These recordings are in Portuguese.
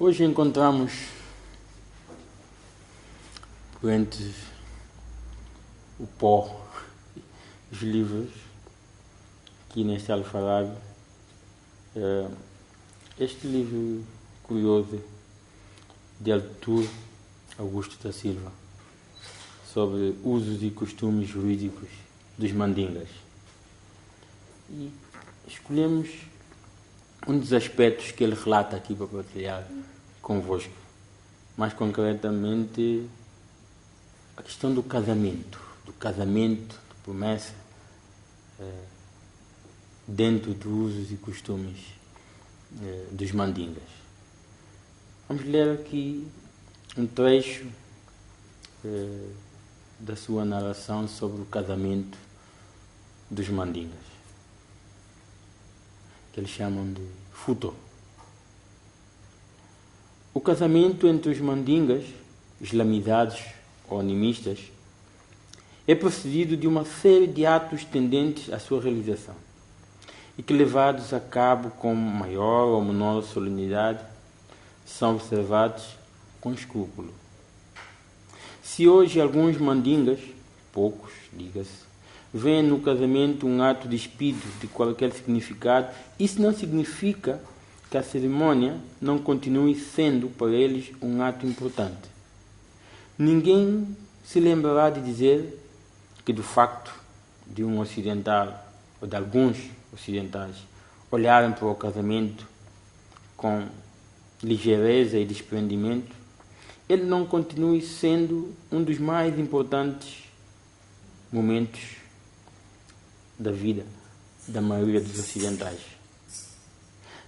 Hoje encontramos, por entre o pó, os livros, aqui neste alfarrábio, este livro curioso de Artur Augusto da Silva, sobre usos e costumes jurídicos dos mandingas. E escolhemos um dos aspectos que ele relata aqui para partilhar convosco. Mais concretamente, a questão do casamento, de promessa, dentro dos usos e costumes dos mandingas. Vamos ler aqui um trecho da sua narração sobre o casamento dos mandingas, que eles chamam de futo. O casamento entre os mandingas, islamizados ou animistas, é precedido de uma série de atos tendentes à sua realização e que, levados a cabo com maior ou menor solenidade, são observados com escrúpulo. Se hoje alguns mandingas, poucos, diga-se, veem no casamento um ato despido de qualquer significado, isso não significa que a cerimônia não continue sendo para eles um ato importante. Ninguém se lembrará de dizer que, do facto de um ocidental, ou de alguns ocidentais, olharem para o casamento com ligeireza e desprendimento, ele não continue sendo um dos mais importantes momentos da vida da maioria dos ocidentais.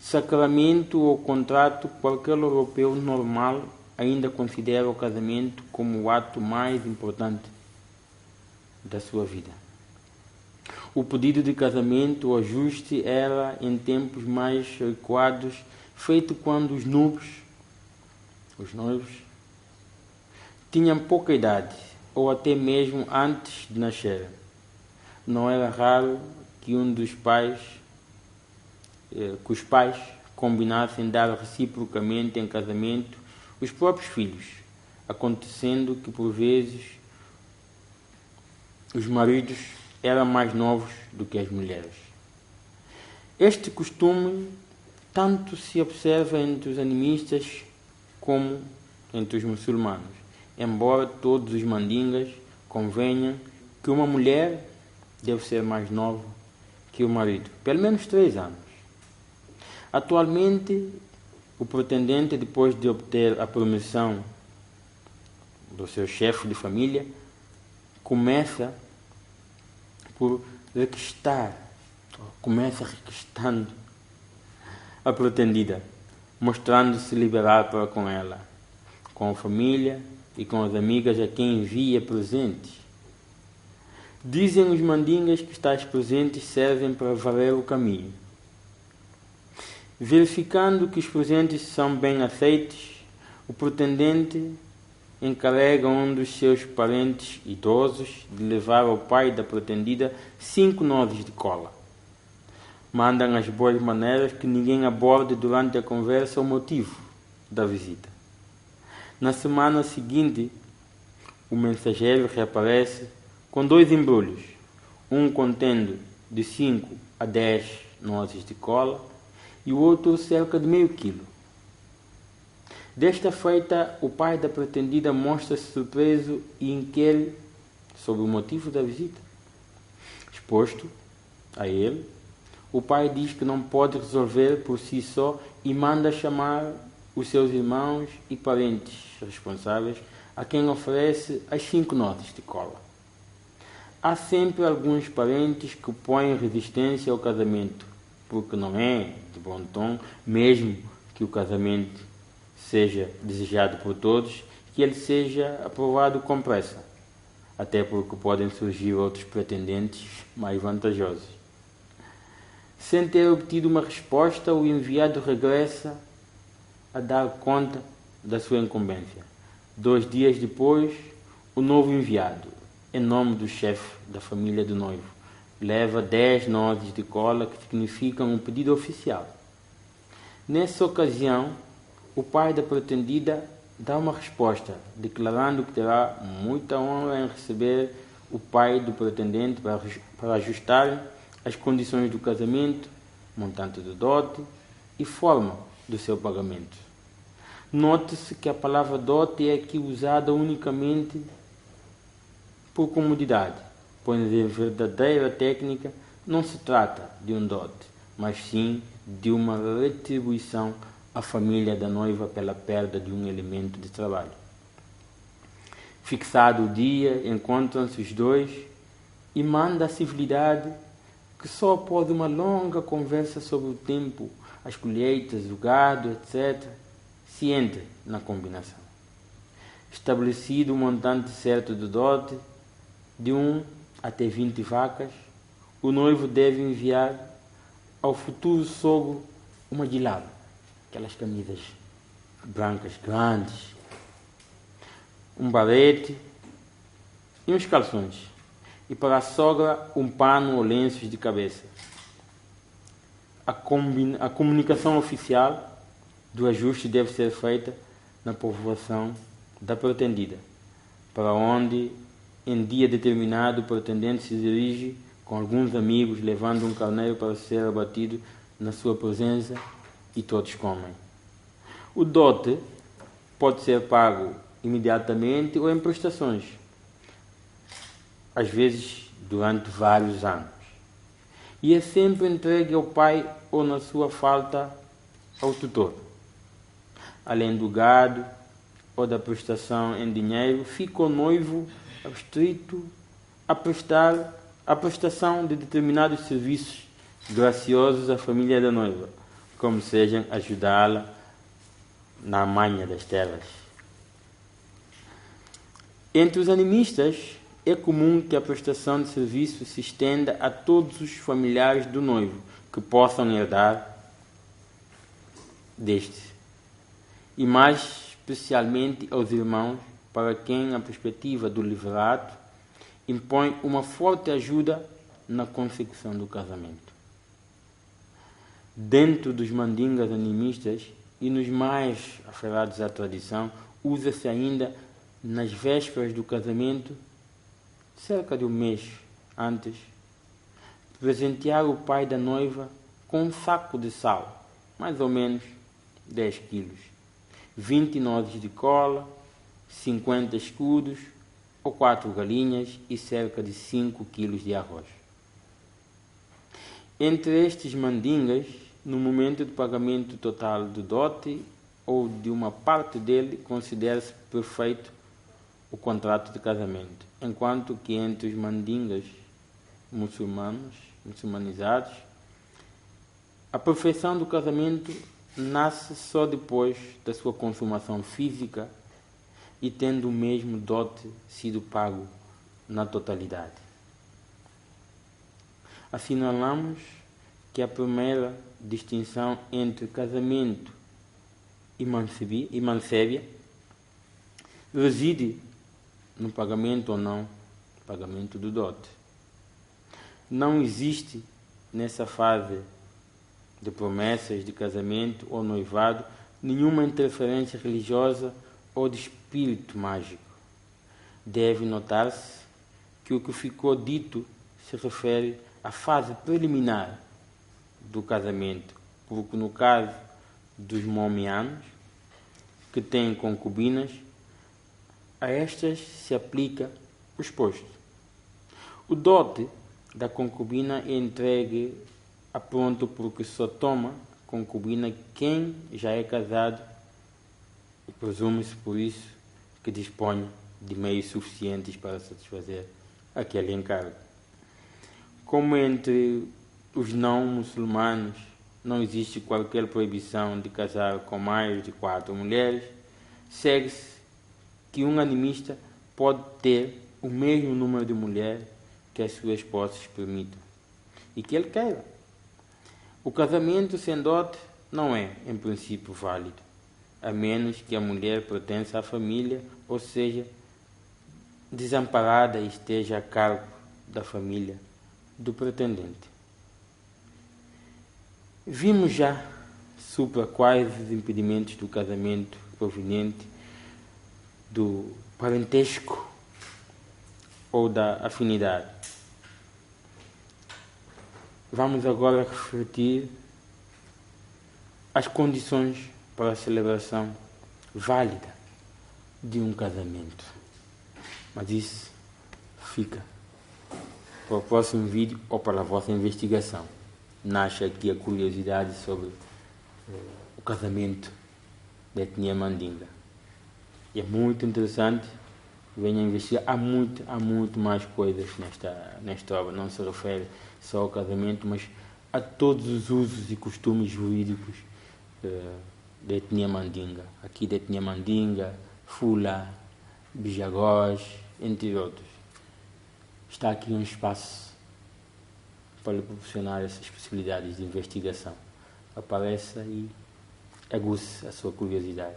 Sacramento ou contrato, qualquer europeu normal ainda considera o casamento como o ato mais importante da sua vida. O pedido de casamento ou ajuste era, em tempos mais recuados, feito quando os noivos, tinham pouca idade, ou até mesmo antes de nascerem. Não era raro que os pais combinassem dar reciprocamente em casamento os próprios filhos, acontecendo que, por vezes, os maridos eram mais novos do que as mulheres. Este costume tanto se observa entre os animistas como entre os muçulmanos, embora todos os mandingas convenham que uma mulher deve ser mais nova que o marido, pelo menos 3 anos. Atualmente, o pretendente, depois de obter a permissão do seu chefe de família, começa requistando a pretendida, mostrando-se liberal para com ela, com a família e com as amigas a quem envia presentes. Dizem os mandingas que tais presentes servem para valer o caminho. Verificando que os presentes são bem aceitos, o pretendente encarrega um dos seus parentes idosos de levar ao pai da pretendida 5 nozes de cola. Mandam as boas maneiras que ninguém aborde durante a conversa o motivo da visita. Na semana seguinte, o mensageiro reaparece com 2 embrulhos, um contendo de 5 a 10 nozes de cola e o outro cerca de meio quilo. Desta feita, o pai da pretendida mostra-se surpreso e inquere sobre o motivo da visita. Exposto a ele, o pai diz que não pode resolver por si só e manda chamar os seus irmãos e parentes responsáveis, a quem oferece as 5 nozes de cola. Há sempre alguns parentes que põem resistência ao casamento, porque não é de bom tom, mesmo que o casamento seja desejado por todos, que ele seja aprovado com pressa, até porque podem surgir outros pretendentes mais vantajosos. Sem ter obtido uma resposta, o enviado regressa a dar conta da sua incumbência. 2 dias depois, o novo enviado, em nome do chefe da família do noivo, leva 10 nozes de cola que significam um pedido oficial. Nessa ocasião, o pai da pretendida dá uma resposta, declarando que terá muita honra em receber o pai do pretendente para ajustar as condições do casamento, montante do dote e forma do seu pagamento. Note-se que a palavra dote é aqui usada unicamente por comodidade, pois em verdadeira técnica não se trata de um dote, mas sim de uma retribuição à família da noiva pela perda de um elemento de trabalho. Fixado o dia, encontram-se os dois e manda a civilidade que só após uma longa conversa sobre o tempo, as colheitas, o gado, etc., se entra na combinação. Estabelecido o montante certo do dote, de 1 até 20 vacas, o noivo deve enviar ao futuro sogro uma guilada, aquelas camisas brancas grandes, um barrete e uns calções, e para a sogra um pano ou lenços de cabeça. A comunicação oficial do ajuste deve ser feita na povoação da pretendida, para onde em dia determinado o pretendente se dirige com alguns amigos, levando um carneiro para ser abatido na sua presença, e todos comem. O dote pode ser pago imediatamente ou em prestações, às vezes durante vários anos, e é sempre entregue ao pai ou, na sua falta, ao tutor. Além do gado ou da prestação em dinheiro, fica o noivo restrito a prestar a prestação de determinados serviços graciosos à família da noiva, como sejam ajudá-la na manha das terras. Entre os animistas, é comum que a prestação de serviço se estenda a todos os familiares do noivo que possam herdar deste, e mais especialmente aos irmãos, para quem a perspectiva do livrato impõe uma forte ajuda na consecução do casamento. Dentro dos mandingas animistas e nos mais aferrados à tradição, usa-se ainda nas vésperas do casamento, cerca de um mês antes, presentear o pai da noiva com um saco de sal, mais ou menos 10 quilos, 20 nozes de cola, 50 escudos ou 4 galinhas e cerca de 5 quilos de arroz. Entre estes mandingas, no momento do pagamento total do dote ou de uma parte dele, considera-se perfeito o contrato de casamento, enquanto que entre os mandingas muçulmanizados, a perfeição do casamento nasce só depois da sua consumação física e tendo o mesmo dote sido pago na totalidade. Assinalamos que a primeira distinção entre casamento e mancébia reside no pagamento ou não pagamento do dote. Não existe nessa fase de promessas de casamento ou noivado nenhuma interferência religiosa ou de espírito mágico. Deve notar-se que o que ficou dito se refere à fase preliminar do casamento, porque no caso dos momianos, que têm concubinas, a estas se aplica o exposto. O dote da concubina é entregue a pronto, porque só toma concubina quem já é casado, e presume-se por isso que dispõe de meios suficientes para satisfazer aquele encargo. Como entre os não muçulmanos não existe qualquer proibição de casar com mais de 4 mulheres, segue-se que um animista pode ter o mesmo número de mulheres que as suas posses permitam e que ele queira. O casamento sem dote não é, em princípio, válido, a menos que a mulher pertença à família, ou seja, desamparada e esteja a cargo da família do pretendente. Vimos já supra quais os impedimentos do casamento proveniente do parentesco ou da afinidade. Vamos agora refletir as condições para a celebração válida de um casamento. Mas isso fica para o próximo vídeo ou para a vossa investigação. Nasce aqui a curiosidade sobre o casamento da etnia mandinga. E é muito interessante, venha investigar. Há muito mais coisas nesta obra. Não se refere só ao casamento, mas a todos os usos e costumes jurídicos da etnia mandinga. Aqui da etnia mandinga, Fula, Bijagós, entre outros. Está aqui um espaço para proporcionar essas possibilidades de investigação. Apareça e aguce a sua curiosidade.